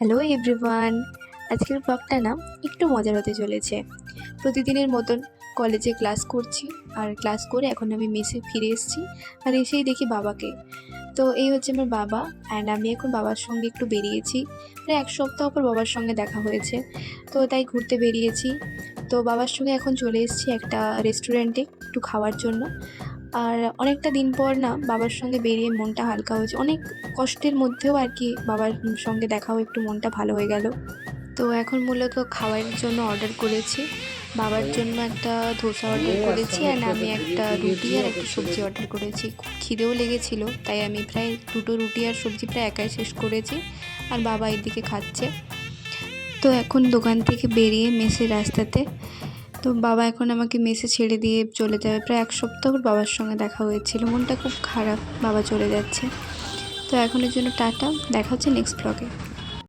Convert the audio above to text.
Hello everyone, আজকের ব্লগটা না একটু মজার হতে চলেছে। প্রতিদিনের মতন কলেজে ক্লাস করছি, আর ক্লাস করে এখন আমি মেসে ফিরে এসেছি। আর এসেই দেখি বাবাকে। তো এই হচ্ছে আমার বাবা, অ্যান্ড আমি এখন বাবার সঙ্গে একটু বেরিয়েছি। প্রায় এক সপ্তাহ পর বাবার সঙ্গে দেখা হয়েছে, তো তাই ঘুরতে বেরিয়েছি। তো বাবার সঙ্গে এখন চলে এসেছি একটা রেস্টুরেন্টে একটু খাওয়ার জন্য। আর অনেকটা দিন পর না বাবার সঙ্গে বেরিয়ে মনটা হালকা হয়েছে, অনেক কষ্টের মধ্যেও আর কি বাবার সঙ্গে দেখাও একটু মনটা ভালো হয়ে গেল। তো এখন মূলত খাওয়ার জন্য অর্ডার করেছি। বাবার জন্য একটা ধোসা অর্ডার করেছি, অ্যান্ড আমি একটা রুটি আর একটা সবজি অর্ডার করেছি। খুব খিদেও লেগেছিল, তাই আমি প্রায় দুটো রুটি আর সবজি প্রায় একাই শেষ করেছি, আর বাবা এদিকে খাচ্ছে। তো এখন দোকান থেকে বেরিয়ে মেসের রাস্তাতে, তো বাবা এখন আমাকে মেসে ছেড়ে দিয়ে চলে যাবে। প্রায় এক সপ্তাহ পর বাবার সঙ্গে দেখা হয়েছিল, মনটা খুব খারাপ, বাবা চলে যাচ্ছে। তো এখনের জন্য টাটা, দেখা হচ্ছে নেক্সট ব্লগে।